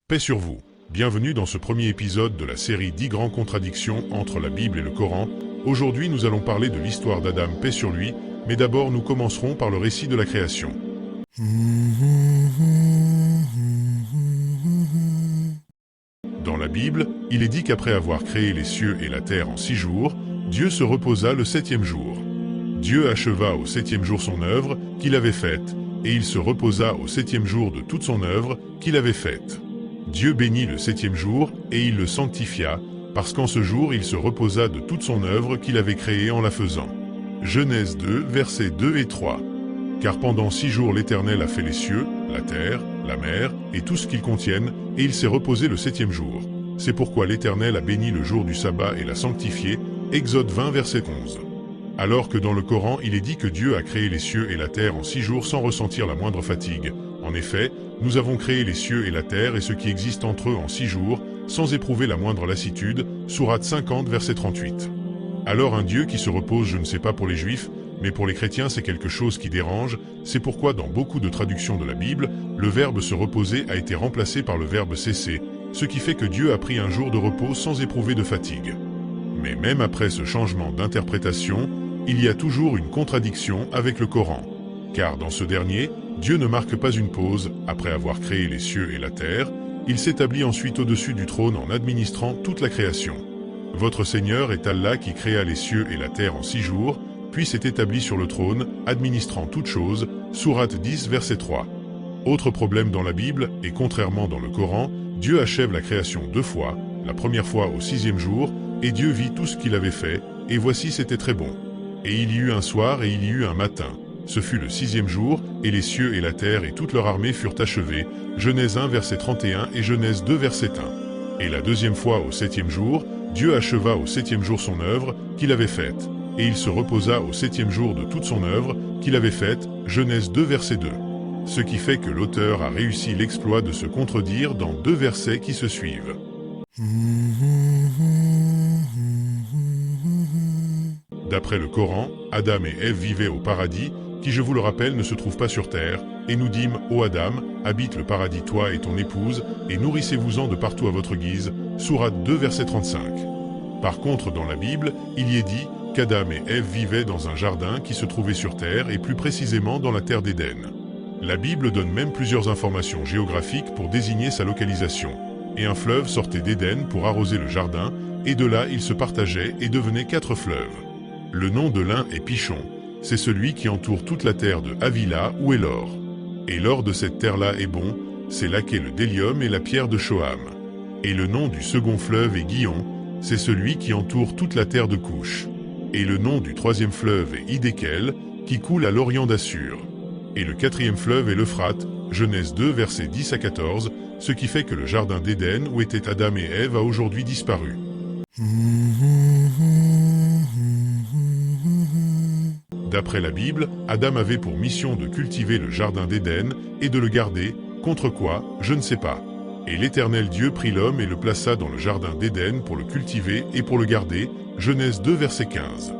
Paix sur vous. Bienvenue dans ce premier épisode de la série 10 grandes contradictions entre la Bible et le Coran. Aujourd'hui, nous allons parler de l'histoire d'Adam, paix sur lui, mais d'abord nous commencerons par le récit de la création. Dans la Bible, il est dit qu'après avoir créé les cieux et la terre en 6 jours, Dieu se reposa le 7e jour. Dieu acheva au 7e jour son œuvre qu'il avait faite, et il se reposa au 7e jour de toute son œuvre qu'il avait faite. Dieu bénit le 7e jour, et il le sanctifia, parce qu'en ce jour il se reposa de toute son œuvre qu'il avait créée en la faisant. Genèse 2, versets 2 et 3. Car pendant 6 jours l'Éternel a fait les cieux, la terre, la mer, et tout ce qu'ils contiennent, et il s'est reposé le 7e jour. C'est pourquoi l'Éternel a béni le jour du sabbat et l'a sanctifié. Exode 20, verset 11. Alors que dans le Coran, il est dit que Dieu a créé les cieux et la terre en 6 jours sans ressentir la moindre fatigue. En effet, nous avons créé les cieux et la terre et ce qui existe entre eux en 6 jours, sans éprouver la moindre lassitude. Sourate 50, verset 38. Alors un Dieu qui se repose, je ne sais pas pour les Juifs, mais pour les chrétiens c'est quelque chose qui dérange. C'est pourquoi dans beaucoup de traductions de la Bible, le verbe se reposer a été remplacé par le verbe cesser, ce qui fait que Dieu a pris un jour de repos sans éprouver de fatigue. Mais même après ce changement d'interprétation, il y a toujours une contradiction avec le Coran. Car dans ce dernier, Dieu ne marque pas une pause, après avoir créé les cieux et la terre, il s'établit ensuite au-dessus du trône en administrant toute la création. Votre Seigneur est Allah qui créa les cieux et la terre en 6 jours, puis s'est établi sur le trône, administrant toutes choses, Sourate 10, verset 3. Autre problème dans la Bible, et contrairement dans le Coran, Dieu achève la création 2 fois, la première fois au 6e jour, et Dieu vit tout ce qu'il avait fait, et voici c'était très bon. Et il y eut un soir et il y eut un matin. Ce fut le 6e jour, et les cieux et la terre et toute leur armée furent achevés. Genèse 1, verset 31 et Genèse 2, verset 1. Et la deuxième fois au 7e jour, Dieu acheva au 7e jour son œuvre qu'il avait faite. Et il se reposa au 7e jour de toute son œuvre qu'il avait faite. Genèse 2, verset 2. Ce qui fait que l'auteur a réussi l'exploit de se contredire dans 2 versets qui se suivent. D'après le Coran, Adam et Ève vivaient au paradis, qui je vous le rappelle ne se trouve pas sur terre, et nous dîmes, ô Adam, habite le paradis toi et ton épouse, et nourrissez-vous-en de partout à votre guise, Sourate 2 verset 35. Par contre dans la Bible, il y est dit qu'Adam et Ève vivaient dans un jardin qui se trouvait sur terre et plus précisément dans la terre d'Éden. La Bible donne même plusieurs informations géographiques pour désigner sa localisation, et un fleuve sortait d'Éden pour arroser le jardin, et de là il se partageait et devenait 4 fleuves. Le nom de l'un est Pishon, c'est celui qui entoure toute la terre de Havila où est l'or. Et l'or de cette terre-là est bon, c'est là qu'est le délium et la pierre de Shoham. Et le nom du second fleuve est Gihon, c'est celui qui entoure toute la terre de Couche. Et le nom du 3e fleuve est Hiddekel, qui coule à l'orient d'Assur. Et le 4e fleuve est l'Euphrate, Genèse 2 versets 10 à 14, ce qui fait que le jardin d'Éden où étaient Adam et Ève a aujourd'hui disparu. D'après la Bible, Adam avait pour mission de cultiver le jardin d'Éden et de le garder, contre quoi, je ne sais pas. Et l'Éternel Dieu prit l'homme et le plaça dans le jardin d'Éden pour le cultiver et pour le garder, Genèse 2 verset 15.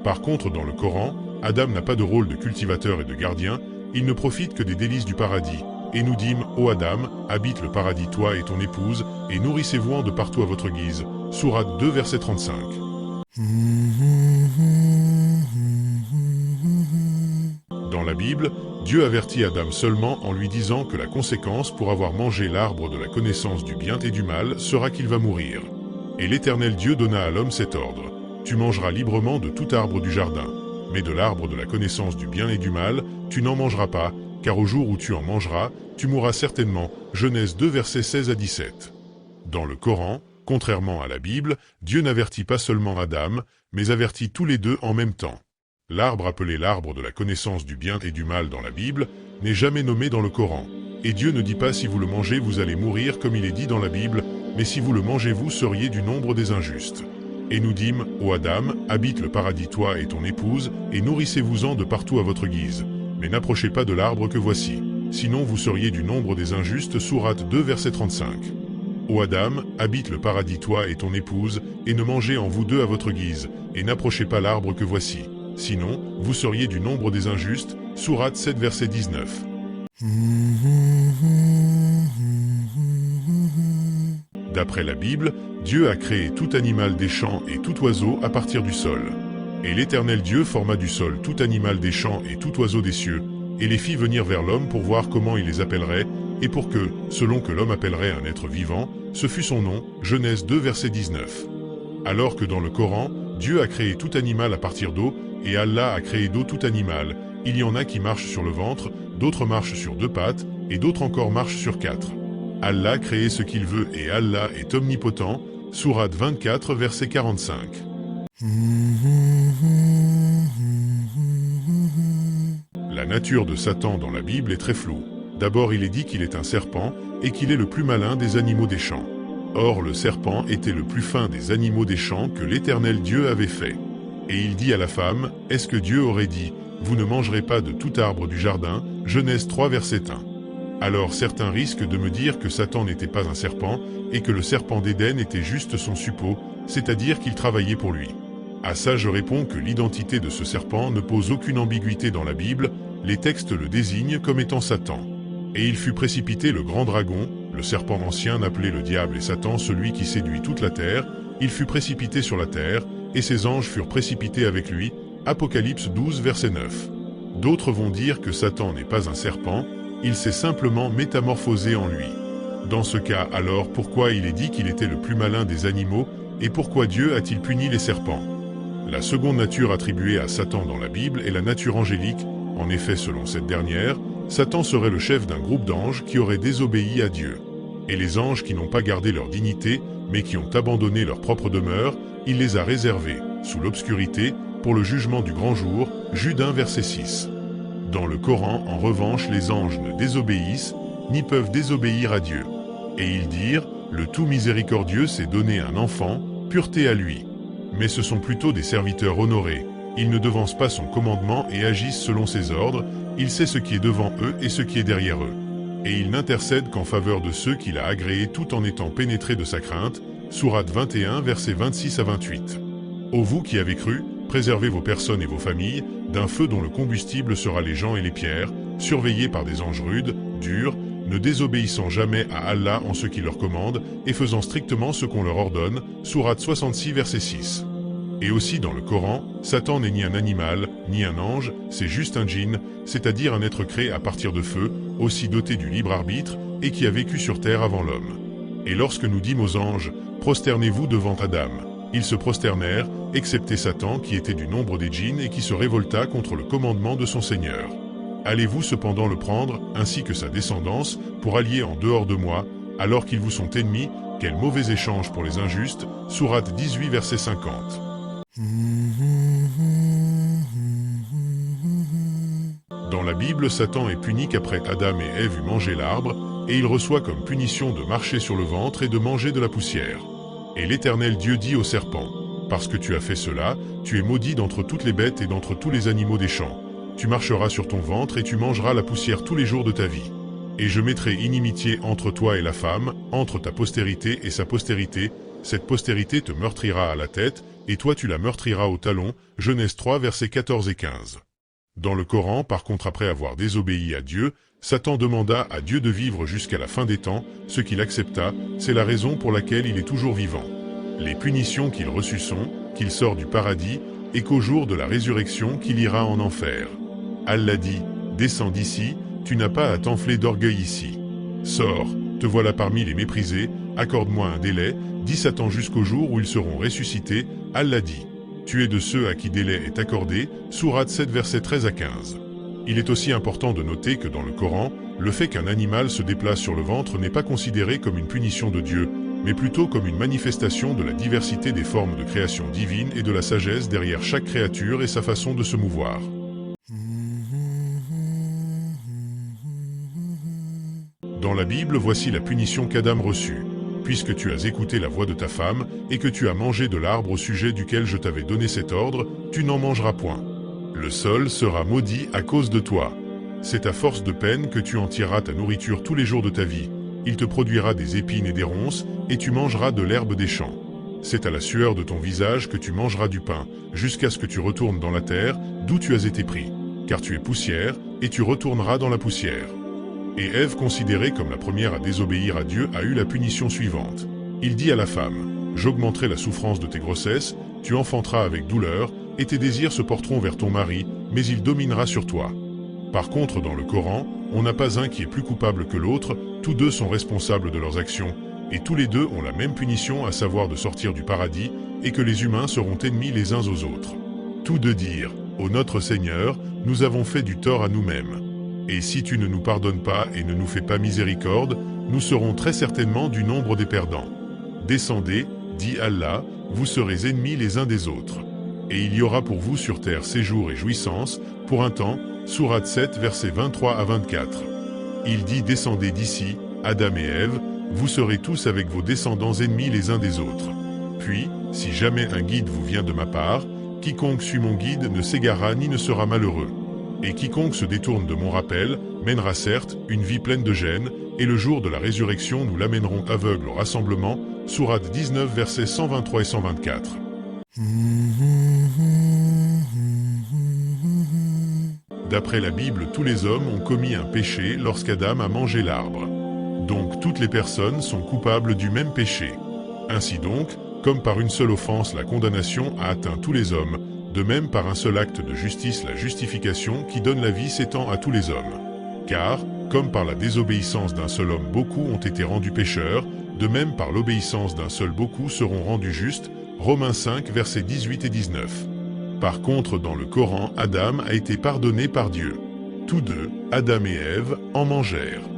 Par contre dans le Coran, Adam n'a pas de rôle de cultivateur et de gardien, il ne profite que des délices du paradis. Et nous dîmes, ô Adam, habite le paradis toi et ton épouse, et nourrissez-vous-en de partout à votre guise, Sourate 2 verset 35. Dans la Bible, Dieu avertit Adam seulement en lui disant que la conséquence pour avoir mangé l'arbre de la connaissance du bien et du mal sera qu'il va mourir. Et l'Éternel Dieu donna à l'homme cet ordre. Tu mangeras librement de tout arbre du jardin, mais de l'arbre de la connaissance du bien et du mal, tu n'en mangeras pas, car au jour où tu en mangeras, tu mourras certainement. Genèse 2 versets 16 à 17. Dans le Coran, contrairement à la Bible, Dieu n'avertit pas seulement Adam, mais avertit tous les deux en même temps. L'arbre appelé l'arbre de la connaissance du bien et du mal dans la Bible n'est jamais nommé dans le Coran. Et Dieu ne dit pas si vous le mangez vous allez mourir comme il est dit dans la Bible, mais si vous le mangez vous seriez du nombre des injustes. Et nous dîmes, ô Adam, habite le paradis toi et ton épouse, et nourrissez-vous-en de partout à votre guise. Mais n'approchez pas de l'arbre que voici, sinon vous seriez du nombre des injustes, Sourate 2 verset 35. Ô Adam, habite le paradis toi et ton épouse, et ne mangez en vous deux à votre guise, et n'approchez pas l'arbre que voici. Sinon, vous seriez du nombre des injustes, Sourate 7 verset 19. D'après la Bible, Dieu a créé tout animal des champs et tout oiseau à partir du sol. Et l'Éternel Dieu forma du sol tout animal des champs et tout oiseau des cieux, et les fit venir vers l'homme pour voir comment il les appellerait, et pour que, selon que l'homme appellerait un être vivant, ce fût son nom. Genèse 2 verset 19. Alors que dans le Coran, Dieu a créé tout animal à partir d'eau, et Allah a créé d'eau tout animal, il y en a qui marchent sur le ventre, d'autres marchent sur 2 pattes, et d'autres encore marchent sur 4. Allah crée ce qu'il veut et Allah est omnipotent. Sourate 24 verset 45. La nature de Satan dans la Bible est très floue. D'abord il est dit qu'il est un serpent et qu'il est le plus malin des animaux des champs. Or le serpent était le plus fin des animaux des champs que l'Éternel Dieu avait fait. Et il dit à la femme, est-ce que Dieu aurait dit, vous ne mangerez pas de tout arbre du jardin, Genèse 3 verset 1. Alors certains risquent de me dire que Satan n'était pas un serpent et que le serpent d'Éden était juste son suppôt, c'est-à-dire qu'il travaillait pour lui. À ça je réponds que l'identité de ce serpent ne pose aucune ambiguïté dans la Bible, les textes le désignent comme étant Satan. Et il fut précipité le grand dragon, le serpent ancien appelé le diable et Satan, celui qui séduit toute la terre, il fut précipité sur la terre, et ses anges furent précipités avec lui, Apocalypse 12 verset 9. D'autres vont dire que Satan n'est pas un serpent, il s'est simplement métamorphosé en lui. Dans ce cas, alors pourquoi il est dit qu'il était le plus malin des animaux, et pourquoi Dieu a-t-il puni les serpents? La seconde nature attribuée à Satan dans la Bible est la nature angélique. En effet, selon cette dernière, Satan serait le chef d'un groupe d'anges qui auraient désobéi à Dieu. Et les anges qui n'ont pas gardé leur dignité, mais qui ont abandonné leur propre demeure, il les a réservés, sous l'obscurité, pour le jugement du grand jour, Jude 1 verset 6. Dans le Coran, en revanche, les anges ne désobéissent, ni peuvent désobéir à Dieu. Et ils dirent, le tout miséricordieux s'est donné un enfant, pureté à lui. Mais ce sont plutôt des serviteurs honorés, ils ne devancent pas son commandement et agissent selon ses ordres, il sait ce qui est devant eux et ce qui est derrière eux. Et il n'intercède qu'en faveur de ceux qu'il a agréés tout en étant pénétré de sa crainte, Sourate 21 versets 26 à 28. Ô vous qui avez cru, préservez vos personnes et vos familles, d'un feu dont le combustible sera les gens et les pierres, surveillés par des anges rudes, durs, ne désobéissant jamais à Allah en ce qu'il leur commande, et faisant strictement ce qu'on leur ordonne, Sourate 66 verset 6. Et aussi dans le Coran, Satan n'est ni un animal, ni un ange, c'est juste un djinn, c'est-à-dire un être créé à partir de feu, aussi doté du libre arbitre, et qui a vécu sur terre avant l'homme. Et lorsque nous dîmes aux anges, prosternez-vous devant Adam, ils se prosternèrent, excepté Satan qui était du nombre des djinns et qui se révolta contre le commandement de son Seigneur. Allez-vous cependant le prendre, ainsi que sa descendance, pour allier en dehors de moi, alors qu'ils vous sont ennemis, quel mauvais échange pour les injustes, Sourate 18 verset 50. Dans la Bible, Satan est puni qu'après Adam et Ève eut mangé l'arbre, et il reçoit comme punition de marcher sur le ventre et de manger de la poussière. Et l'Éternel Dieu dit au serpent, « Parce que tu as fait cela, tu es maudit d'entre toutes les bêtes et d'entre tous les animaux des champs. Tu marcheras sur ton ventre et tu mangeras la poussière tous les jours de ta vie. Et je mettrai inimitié entre toi et la femme, entre ta postérité et sa postérité. Cette postérité te meurtrira à la tête, et toi tu la meurtriras au talon. » Genèse 3 versets 14 et 15. Dans le Coran, par contre, après avoir désobéi à Dieu, Satan demanda à Dieu de vivre jusqu'à la fin des temps, ce qu'il accepta, c'est la raison pour laquelle il est toujours vivant. Les punitions qu'il reçut sont, qu'il sort du paradis, et qu'au jour de la résurrection qu'il ira en enfer. Allah dit, descends d'ici, tu n'as pas à t'enfler d'orgueil ici. Sors, te voilà parmi les méprisés, accorde-moi un délai, dit Satan jusqu'au jour où ils seront ressuscités. Allah dit, tu es de ceux à qui délai est accordé, Sourate 7 versets 13 à 15. Il est aussi important de noter que dans le Coran, le fait qu'un animal se déplace sur le ventre n'est pas considéré comme une punition de Dieu, mais plutôt comme une manifestation de la diversité des formes de création divine et de la sagesse derrière chaque créature et sa façon de se mouvoir. Dans la Bible, voici la punition qu'Adam reçut. Puisque tu as écouté la voix de ta femme, et que tu as mangé de l'arbre au sujet duquel je t'avais donné cet ordre, tu n'en mangeras point. Le sol sera maudit à cause de toi. C'est à force de peine que tu en tireras ta nourriture tous les jours de ta vie. Il te produira des épines et des ronces, et tu mangeras de l'herbe des champs. C'est à la sueur de ton visage que tu mangeras du pain, jusqu'à ce que tu retournes dans la terre, d'où tu as été pris. Car tu es poussière, et tu retourneras dans la poussière. Et Ève, considérée comme la première à désobéir à Dieu, a eu la punition suivante. Il dit à la femme, « J'augmenterai la souffrance de tes grossesses, tu enfanteras avec douleur, et tes désirs se porteront vers ton mari, mais il dominera sur toi. » Par contre, dans le Coran, on n'a pas un qui est plus coupable que l'autre, tous deux sont responsables de leurs actions, et tous les deux ont la même punition, à savoir de sortir du paradis, et que les humains seront ennemis les uns aux autres. Tous deux dirent, « Ô notre Seigneur, nous avons fait du tort à nous-mêmes. Et si tu ne nous pardonnes pas et ne nous fais pas miséricorde, nous serons très certainement du nombre des perdants. Descendez, dit Allah, vous serez ennemis les uns des autres. Et il y aura pour vous sur terre séjour et jouissance, pour un temps, Sourate 7, versets 23 à 24. Il dit, descendez d'ici, Adam et Ève, vous serez tous avec vos descendants ennemis les uns des autres. Puis, si jamais un guide vous vient de ma part, quiconque suit mon guide ne s'égarera ni ne sera malheureux. Et quiconque se détourne de mon rappel, mènera certes une vie pleine de gêne, et le jour de la résurrection nous l'amènerons aveugle au rassemblement, Sourate 19 versets 123 et 124. D'après la Bible, tous les hommes ont commis un péché lorsqu'Adam a mangé l'arbre. Donc toutes les personnes sont coupables du même péché. Ainsi donc, comme par une seule offense la condamnation a atteint tous les hommes, de même par un seul acte de justice la justification qui donne la vie s'étend à tous les hommes. Car, comme par la désobéissance d'un seul homme beaucoup ont été rendus pécheurs, de même par l'obéissance d'un seul beaucoup seront rendus justes, Romains 5 versets 18 et 19. Par contre, dans le Coran, Adam a été pardonné par Dieu. Tous deux, Adam et Ève, en mangèrent.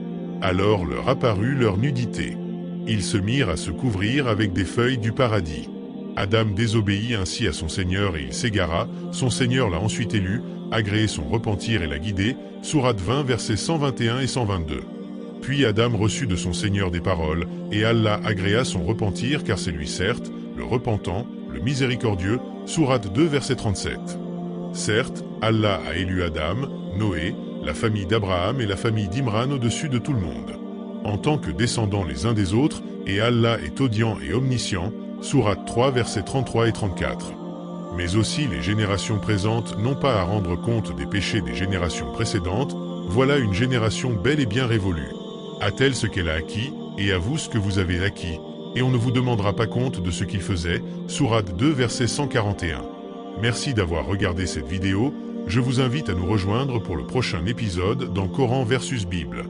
Alors leur apparut leur nudité. Ils se mirent à se couvrir avec des feuilles du paradis. Adam désobéit ainsi à son Seigneur et il s'égara, son Seigneur l'a ensuite élu, agréé son repentir et l'a guidé, Sourate 20 versets 121 et 122. Puis Adam reçut de son Seigneur des paroles, et Allah agréa son repentir car c'est lui certes, le repentant, le miséricordieux, Sourate 2 verset 37. Certes, Allah a élu Adam, Noé, la famille d'Abraham et la famille d'Imran au-dessus de tout le monde, en tant que descendants les uns des autres, et Allah est audient et omniscient, Sourate 3 versets 33 et 34. Mais aussi les générations présentes n'ont pas à rendre compte des péchés des générations précédentes, voilà une génération belle et bien révolue. A-t-elle ce qu'elle a acquis, et à vous ce que vous avez acquis, et on ne vous demandera pas compte de ce qu'ils faisaient, Sourate 2 verset 141. Merci d'avoir regardé cette vidéo, je vous invite à nous rejoindre pour le prochain épisode dans Coran versus Bible.